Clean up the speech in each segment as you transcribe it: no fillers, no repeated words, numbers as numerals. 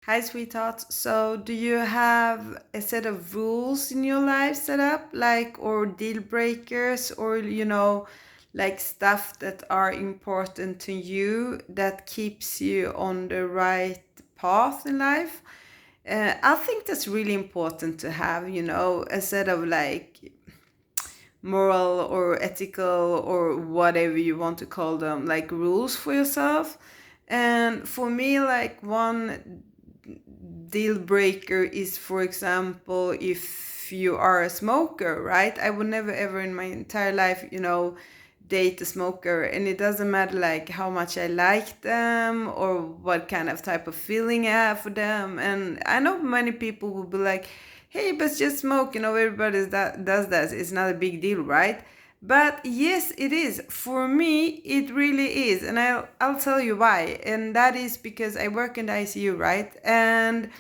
Hi, sweetheart. So, do you have a set of rules in your life set up, like, or deal breakers, or, like stuff that are important to you that keeps you on the right path in life? I think that's really important to have, a set of like moral or ethical or whatever you want to call them, like rules for yourself. And for me, like one deal breaker is, for example, if you are a smoker, right? I would never ever in my entire life, date a smoker. And it doesn't matter like how much I like them or what kind of type of feeling I have for them. And I know many people will be like, hey, but just smoke, everybody that does that. It's not a big deal, right? But yes, it is. For me, it really is. And I'll tell you why. And that is because I work in the ICU, right? And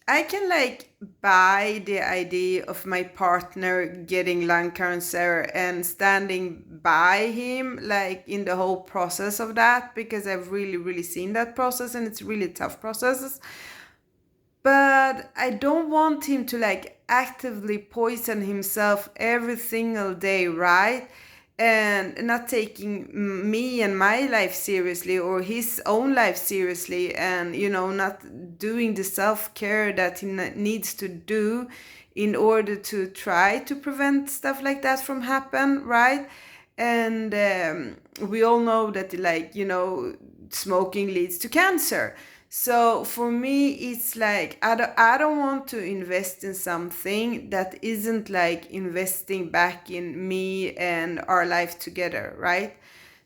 I can like buy the idea of my partner getting lung cancer and standing by him like in the whole process of that, because I've really really seen that process and it's really tough process. But I don't want him to like actively poison himself every single day, right? And not taking me and my life seriously or his own life seriously, and not doing the self-care that he needs to do in order to try to prevent stuff like that from happen, right? And we all know that like smoking leads to cancer. So for me, it's like I don't want to invest in something that isn't like investing back in me and our life together, right?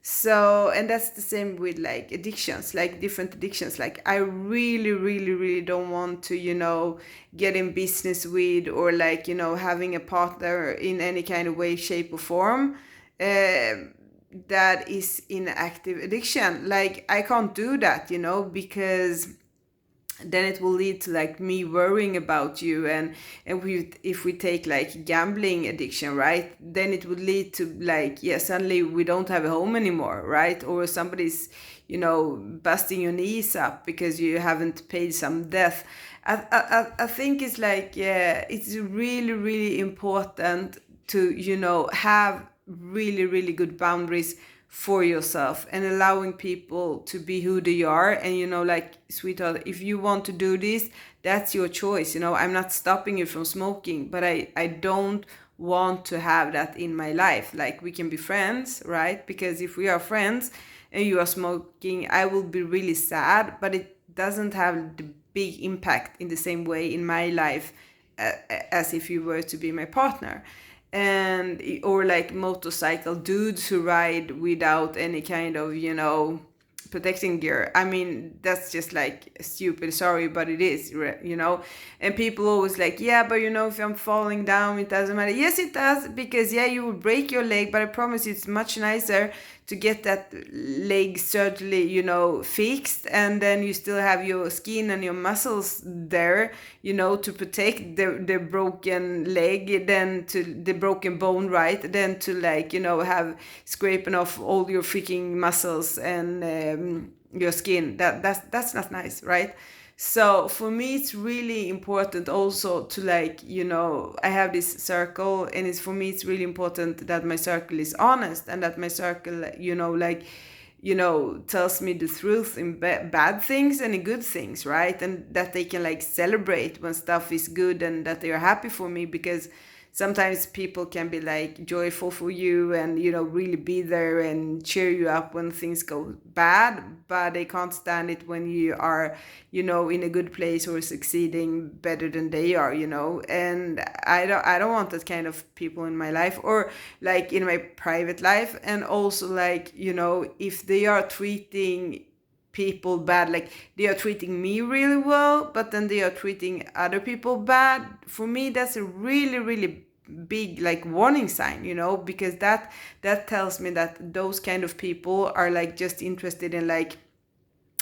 So, and that's the same with like addictions, like different addictions. Like I really, really, really don't want to, get in business with or like, having a partner in any kind of way, shape, or form. That is in active addiction. Like I can't do that, because then it will lead to like me worrying about you. And if we take like gambling addiction, right, then it would lead to like, yeah, suddenly we don't have a home anymore, right? Or somebody's busting your knees up because you haven't paid some debt. I think it's like, yeah, it's really really important to have really really good boundaries for yourself and allowing people to be who they are. And like, sweetheart, if you want to do this, that's your choice. I'm not stopping you from smoking, but I don't want to have that in my life. Like we can be friends, right? Because if we are friends and you are smoking, I will be really sad, but it doesn't have the big impact in the same way in my life as if you were to be my partner. And or like motorcycle dudes who ride without any kind of protecting gear. I mean, that's just like stupid, sorry, but it is, and people always like, yeah, but if I'm falling down, it doesn't matter. Yes, it does, because yeah, you will break your leg, but I promise you it's much nicer to get that leg surgically, fixed, and then you still have your skin and your muscles there, to protect the broken leg, then to the broken bone, right? Then to like, have scraping off all your freaking muscles and your skin. That's not nice, right? So for me, it's really important also to like, I have this circle, and it's for me, it's really important that my circle is honest and that my circle, like, tells me the truth in bad things and in good things, right? And that they can like celebrate when stuff is good and that they are happy for me, because sometimes people can be like joyful for you and really be there and cheer you up when things go bad, but they can't stand it when you are in a good place or succeeding better than they are, and I don't want that kind of people in my life, or like in my private life. And also like, if they are treating people bad, like they are treating me really well but then they are treating other people bad, for me that's a really really big like warning sign, because that tells me that those kind of people are like just interested in like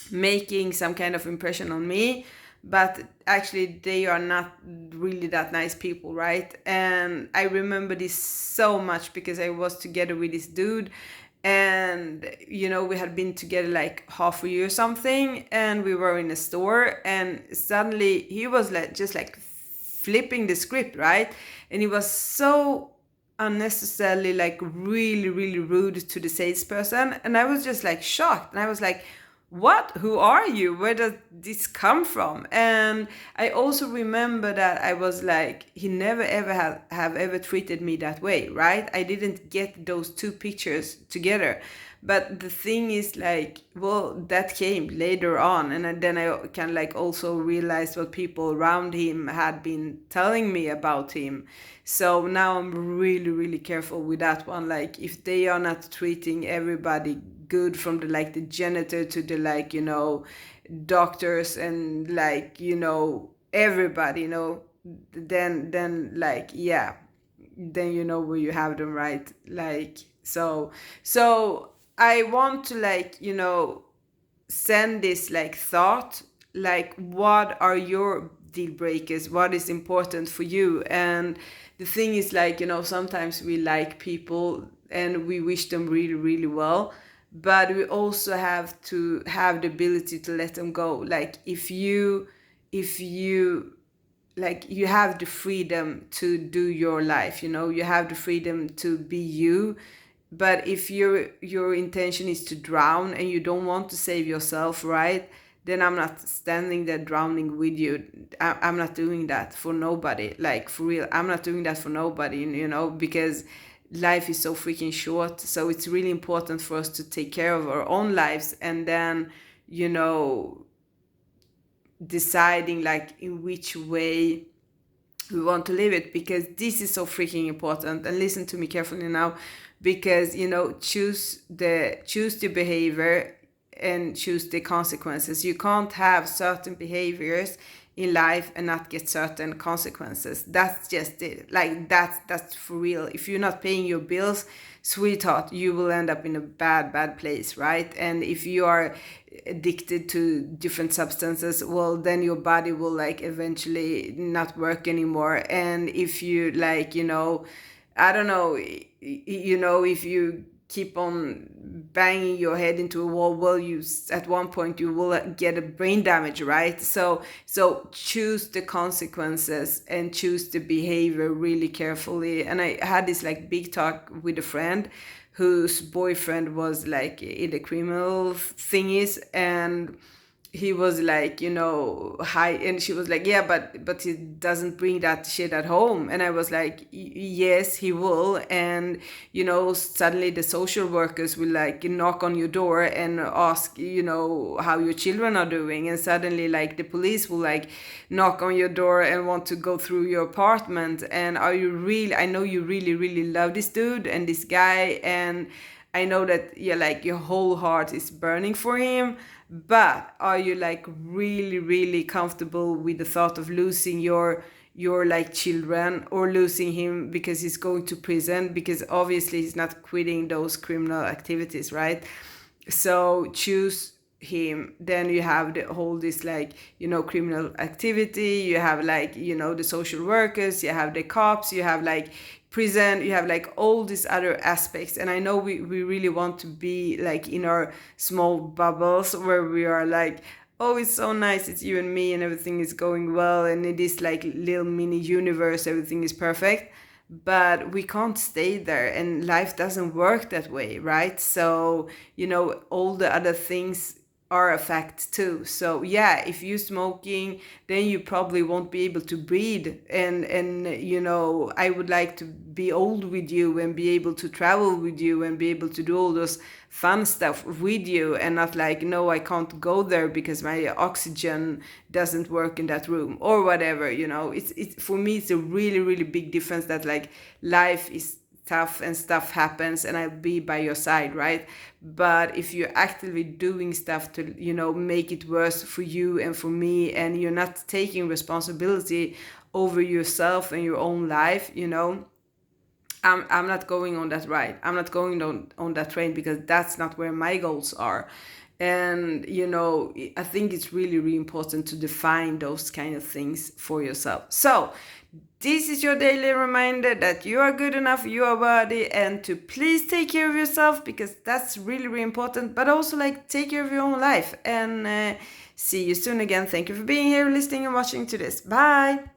making some kind of impression on me, but actually they are not really that nice people, right? And I remember this so much because I was together with this dude, And we had been together like half a year or something, and we were in a store, and suddenly he was like just like flipping the script, right? And he was so unnecessarily like really really rude to the salesperson, and I was just like shocked, and I was like, what, who are you, where does this come from? And I also remember that I was like, he never ever have ever treated me that way, right? I didn't get those two pictures together. But the thing is like, well, that came later on, and then I kind of like also realized what people around him had been telling me about him. So now I'm really really careful with that one. Like if they are not treating everybody good, from the like the janitor to the like doctors and like everybody, then like yeah, then you know where you have them, right? Like so I want to like send this like thought, like what are your deal breakers, what is important for you. And the thing is like sometimes we like people and we wish them really really well, but we also have to have the ability to let them go. Like if you like, you have the freedom to do your life, you have the freedom to be you. But if your intention is to drown and you don't want to save yourself, right, then I'm not standing there drowning with you. I'm not doing that for nobody, like for real. I'm not doing that for nobody, because life is so freaking short. So it's really important for us to take care of our own lives, and then you know deciding like in which way we want to live it, because this is so freaking important. And listen to me carefully now, because choose the behavior and choose the consequences. You can't have certain behaviors in life and not get certain consequences. That's just it. Like that's for real. If you're not paying your bills, sweetheart, you will end up in a bad place, right? And if you are addicted to different substances, well, then your body will like eventually not work anymore. And if you like I don't know, if you keep on banging your head into a wall, well, at one point you will get a brain damage, right? So choose the consequences and choose the behavior really carefully. And I had this like big talk with a friend whose boyfriend was like in the criminal thingies, and he was like high, and she was like, yeah, but he doesn't bring that shit at home. And I was like, yes he will. And suddenly the social workers will like knock on your door and ask how your children are doing, and suddenly like the police will like knock on your door and want to go through your apartment. And are you really, I know you really really love this dude and this guy, and I know that like your whole heart is burning for him, but are you like really really comfortable with the thought of losing your like children, or losing him because he's going to prison, because obviously he's not quitting those criminal activities, right? So choose him. Then you have the whole this like criminal activity, you have like the social workers, you have the cops, you have like prison, you have like all these other aspects. And I know we really want to be like in our small bubbles where we are like, oh, it's so nice, it's you and me and everything is going well, and it is like little mini universe, everything is perfect. But we can't stay there, and life doesn't work that way, right? So all the other things are a fact too. So yeah, if you're smoking, then you probably won't be able to breathe. And I would like to be old with you and be able to travel with you and be able to do all those fun stuff with you, and not like, no, I can't go there because my oxygen doesn't work in that room or whatever. It's for me, it's a really really big difference that like life is tough and stuff happens and I'll be by your side, right? But if you're actively doing stuff to make it worse for you and for me, and you're not taking responsibility over yourself and your own life, I'm not going on that ride. I'm not going on that train, because that's not where my goals are. And I think it's really, really important to define those kind of things for yourself. So this is your daily reminder that you are good enough, you are worthy, and to please take care of yourself, because that's really, really important. But also, like, take care of your own life. And see you soon again. Thank you for being here, listening and watching to this. Bye.